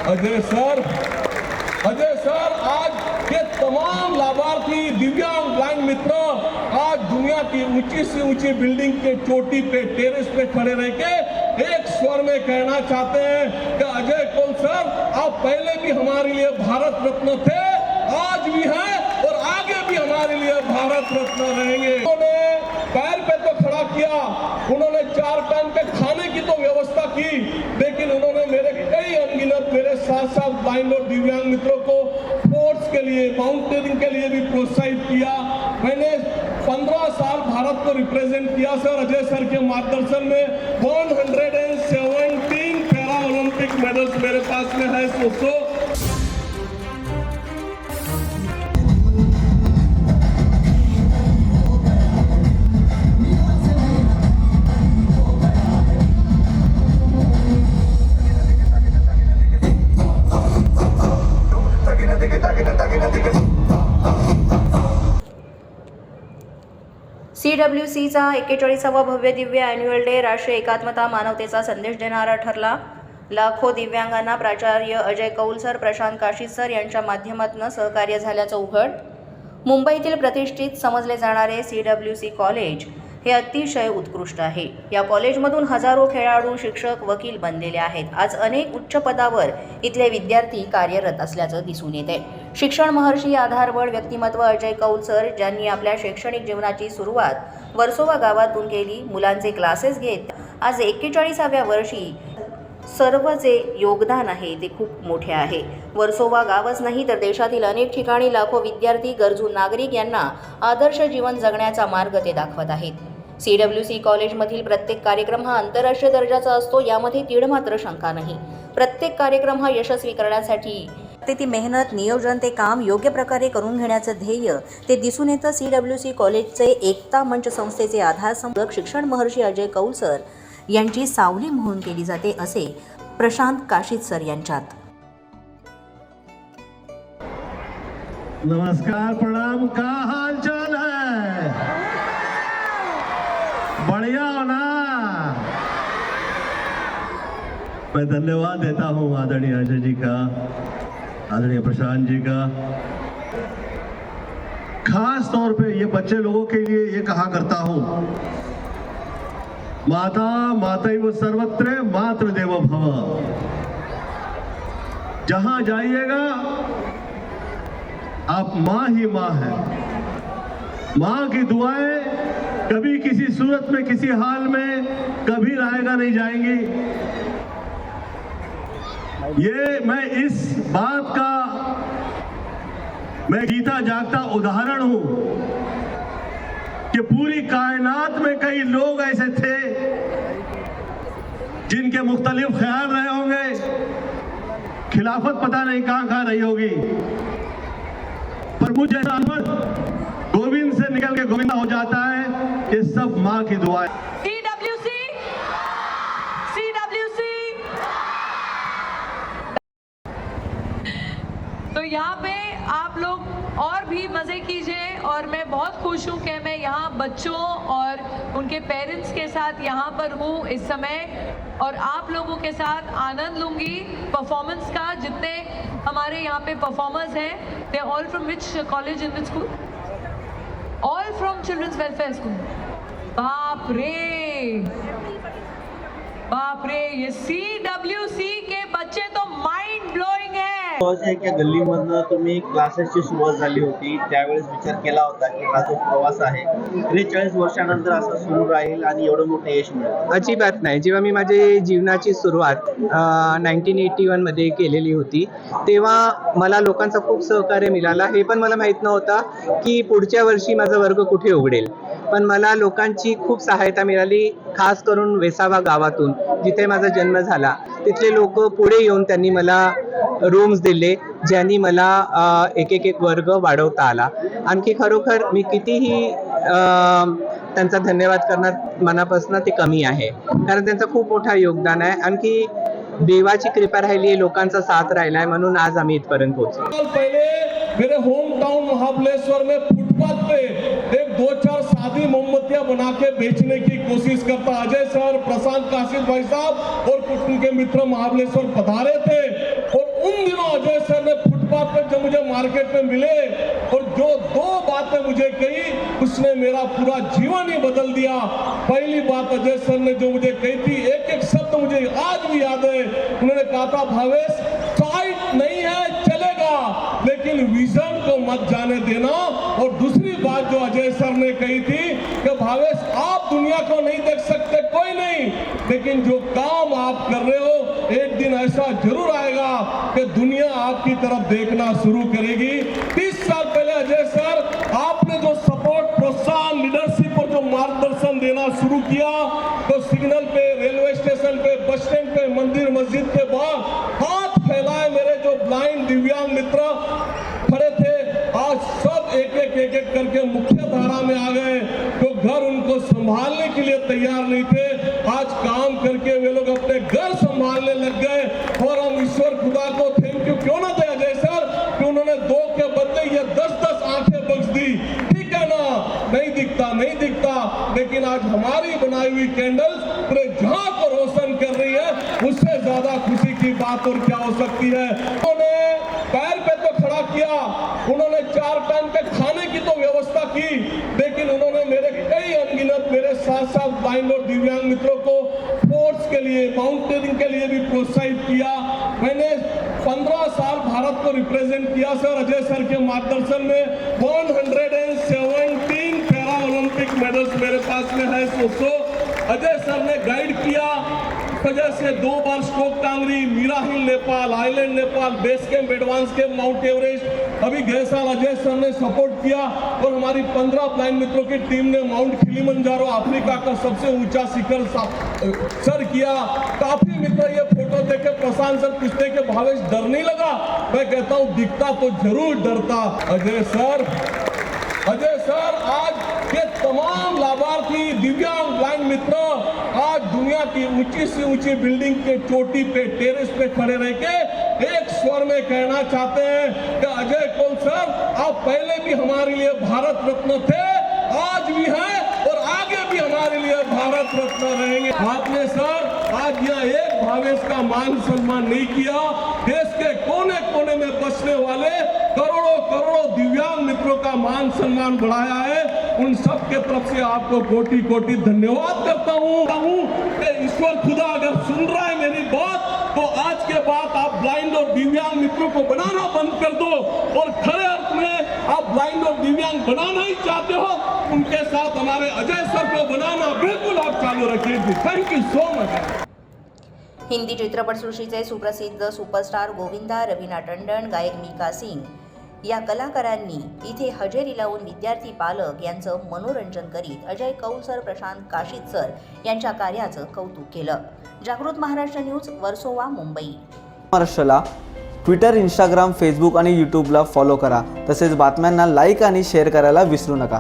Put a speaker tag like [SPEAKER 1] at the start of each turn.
[SPEAKER 1] Ajay sir, आज के तमाम लाभार्थी दिव्यांग ब्लाइंड मित्र आज दुनिया की ऊंची से ऊंची बिल्डिंग के चोटी पे टेरेस पे खड़े रह के एक स्वर में कहना चाहते हैं कि अजय कौल सर, आप पहले भी हमारे लिए भारत रत्न थे, आज भी हैं और आगे भी हमारे लिए भारत रत्न रहेंगे। उन्होंने पैर पे तो खड़ा किया, उन्होंने 4 टाइम के खाने की तो व्यवस्था की, लेकिन उन्होंने मेरे कई अनगिनत मेरे साथ ब्लाइंड और दिव्यांग मित्रों को स्पोर्ट्स के लिए, माउंटेनिंग के लिए भी प्रोत्साहित किया। मैंने 15 साल भारत को रिप्रेजेंट किया सर, अजय सर के मार्गदर्शन में 117 पैरा ओलंपिक मेडल्स मेरे पास में है दोस्तों।
[SPEAKER 2] CWCचा 41वा भव्य दिव्य ॲन्युअल डे राष्ट्रीय एकात्मता मानवतेचा संदेश देणारा ठरला। लाखो दिव्यांगांना प्राचार्य अजय कौल सर, प्रशांत काशीद सर यांच्या माध्यमातून सहकार्य झाल्याचं उघड। मुंबईतील प्रतिष्ठित समजले जाणारे CWC कॉलेज हे अतिशय उत्कृष्ट आहे। या कॉलेजमधून हजारो खेळाडू, शिक्षक, वकील बनलेले आहेत। आज अनेक उच्च पदावर इथले विद्यार्थी कार्यरत असल्याचं दिसून येते। शिक्षण महर्षी आधारवड व्यक्तिमत्व अजय कौल सर, ज्यांनी आपल्या शैक्षणिक जीवनाची सुरुवात वर्सोवा गावातून केली, मुलांचे क्लासेस घेत आज 41व्या वर्षी सर्व जे योगदान आहे ते खूप मोठे आहे। वर्सोवा गावच नाही तर देशातील अनेक ठिकाणी लाखो विद्यार्थी, गरजू नागरिक यांना आदर्श जीवन जगण्याचा मार्ग ते दाखवत आहेत। CWC कॉलेजमधील प्रत्येक कार्यक्रम हा आंतरराष्ट्रीय दर्जाचा असतो, यामध्ये तीळ मात्र शंका नाही। प्रत्येक कार्यक्रम हा यशस्वी करण्यासाठी ती मेहनत, नियोजन, ते काम योग्य प्रकारे करून घेण्याचं ध्येय ते दिसून येतं। CWC कॉलेजचे एकता मंच संस्थेचे आधारस्तंभ शिक्षण महर्षी अजय कौल सर यांची सावली म्हणून केली जाते, असे प्रशांत काशीद सर यांच्यात।
[SPEAKER 3] नमस्कार, प्रणाम, का हाल चाल है? बढ़िया हो ना? मैं धन्यवाद देता हूँ आदरणीय अजय जी का, आदरणीय प्रशांत जी का। खास तौर पे ये बच्चे लोगों के लिए ये कहा करता हूँ, माता मातैव सर्वत्र मातृदेवो भव। जहां जाइएगा आप माँ ही माँ है। माँ की दुआएं कभी किसी सूरत में, किसी हाल में कभी रायगा नहीं जाएंगी। ये मैं इस बात का मैं जीता जागता उदाहरण हूं कि पूरी कायनात में कई लोग ऐसे थे जिनके मुख्तलिफ ख्याल रहे होंगे, खिलाफत पता नहीं कहां रही होगी, पर मुझे अहमद गोविंद से निकल के गोविंदा हो जाता है। ये सब माँ की दुआ है।
[SPEAKER 4] CWC तो यहाँ पे आप लोग और भी मजे कीजिए, और मैं बहुत खुश हूँ कि मैं यहाँ बच्चों और उनके पेरेंट्स के साथ यहाँ पर हूँ इस समय, और आप लोगों के साथ आनंद लूँगी परफॉर्मेंस का। जितने हमारे यहाँ पे परफॉर्मर्स हैं, they all from which college in which school? All from children's welfare school. बाप रे, ये CWC के बच्चे तो माइंड ब्लोइंग है।
[SPEAKER 5] एका गल्लीमधनं तुम्ही क्लासेसची सुरुवात झाली होती, त्यावेळेस विचार केला होता की हा जो प्रवास आहे 43 वर्षानंतर असं सुरू राहील आणि एवढं मोठं यश मिळेल?
[SPEAKER 6] अजिबात नाही। जेव्हा मी माझी जीवनाची सुरुवात 1981 मध्ये केलेली होती, तेव्हा मला लोकांचा खूप सहकार्य मिळाला। हे पण मला माहित नव्हतं की पुढच्या वर्षी माझा वर्ग कुठे उघडेल, पण मला लोकांची खूप सहायता मिळाली, खास करून वेसावा गावातून, जिथे माझा जन्म झाला। तिथले लोक पुढे येऊन त्यांनी मला रूम्स दिले, ज्यांनी मला एक वर्ग वाढवता आला। आणखी खरोखर मी कितीही त्यांचा धन्यवाद करणार मनापासून ते कमी आहे, कारण त्यांचं खूप मोठा योगदान आहे। आणखी देवाची कृपा राहिली आहे, लोकांचा साथ राहिला आहे, म्हणून आज आम्ही इथपर्यंत पोहोचलो।
[SPEAKER 1] पहले मेरे होम टाउन महाबलेश्वर में फुटपाथ पे एक 2-4 सादी मोमबत्तियां बना के बेचने की कोशिश करता अजय सर, प्रशांत काशीद भाई साहब और कुछ उनके मित्र महाबलेश्वर पधारे थे, और उन दिनों अजय सर ने फुटपाथ पर जब मुझे मार्केट में मिले और जो 2 बातें मुझे कही, उसने मेरा पूरा जीवन ही बदल दिया। पहली बात अजय सर ने जो मुझे कही थी, एक एक शब्द मुझे आज भी याद है। उन्होंने कहा था, भावेश फाइट नहीं है, चलेगा, लेकिन विजन को मत जाने देना। और दूसरी बात जो अजय सर ने कही थी कि भावेश आप दुनिया को नहीं देख सकते, कोई नहीं, लेकिन जो काम आप कर रहे हो एक दिन ऐसा जरूर आएगा कि दुनिया आपकी तरफ देखना शुरू करेगी। 30 साल पहले अजय सर आपने जो सपोर्ट, प्रोत्साहन, लीडरशिप और जो मार्गदर्शन देना शुरू किया, तो सिग्नल पे, रेलवे स्टेशन पे, बस स्टैंड पे, मंदिर मस्जिद के बाहर हाथ फैलाए मेरे जो ब्लाइंड दिव्यांग मित्र खड़े थे, आज सब एक एक करके मुख्य धारा में आ गए। तो घर उनको संभालने के लिए तैयार नहीं थे, आज काम करके वे लोग अपने घर संभालने लग गए। और हम ईश्वर खुदा को थैंक यू क्यों ना दे अजय सर कि उन्होंने 2 के बदले ये 10-10 आंखें बख्श दी। ठीक है ना, नहीं दिखता, लेकिन आज हमारी बनाई हुई कैंडल्स पूरे जहां को रोशन कर रही है, उससे ज्यादा खुशी की बात और क्या हो सकती है। उन्होंने पैर पे तो खड़ा किया, उन्होंने 4 टाइम के खाने की तो व्यवस्था की, लेकिन उन्होंने मेरे कई अनगिनत मेरे साथ ब्लाइंड और दिव्यांग मित्रों को स्पोर्ट्स के लिए, माउंटेनिंग के लिए भी प्रोत्साहित किया। मैंने 15 साल भारत को रिप्रेजेंट किया सर, अजय सर के मार्गदर्शन में 117 पैरा ओलंपिक मेडल्स मेरे पास में है। अजय सर ने गाइड किया, वजह से 2 बार स्ट्रोक टांगरी, Mera hill Nepal, island Nepal, base camp, advance camp, Mount Everest. अभी गए साल अजय सर ने सपोर्ट किया और हमारी 15 ब्लाइंड मित्रों की टीम ने माउंट किलिमंजारो, अफ्रीका का सबसे ऊंचा शिखर सर किया। काफी मित्र ये फोटो देखे प्रशांत सर पूछते कि भावेश डर नहीं लगा? मैं कहता हूँ दिखता तो जरूर डरता। अजय सर आज के तमाम लाभार्थी दिव्यांग ब्लाइंड मित्र आज दुनिया की ऊंची से ऊंची बिल्डिंग के चोटी पे, टेरेस पे खड़े रह के एक स्वर में कहना चाहते हैं कि अजय कौल सर, आप पहले भी हमारे लिए भारत रत्न थे, आज भी हैं और आगे भी हमारे लिए भारत रत्न रहेंगे। आपने सर आज यहाँ एक भावेश का मान सम्मान नहीं किया, देश के कोने कोने में बसने वाले करोड़ों दिव्यांग मित्रों का मान सम्मान बढ़ाया है। उन सब के तरफ से आपको कोटि कोटि धन्यवाद करता हूँ। ईश्वर खुदा अगर सुन रहा है मेरी बात, तो आज के बाद आप ब्लाइंड और दिव्यांग मित्रों को बनाना बंद कर दो और खरे अर्थ में आप ब्लाइंड और दिव्यांग बनाना ही चाहते हो, उनके साथ हमारे अजय सर को बनाना बिल्कुल आप चालू रखिए। Thank you so much.
[SPEAKER 2] Hindi चित्रपटसृष्टीचे सुप्रसिद्ध सुपरस्टार गोविंदा, रवीना टंडन, गायक मिका सिंग या कलाकारांनी इथे हजेरी लावून विद्यार्थी, पालक यांचं मनोरंजन करीत अजय कौल सर, प्रशांत काशीद सर यांच्या कार्याचं कौतुक केलं। जागृत महाराष्ट्र न्यूज, वर्सोवा, मुंबई।
[SPEAKER 7] महाराष्ट्राला ट्विटर, इंस्टाग्राम, फेसबुक आणि यूट्यूबला फॉलो करा। तसेच बातम्यांना लाईक आणि शेअर करायला विसरू नका।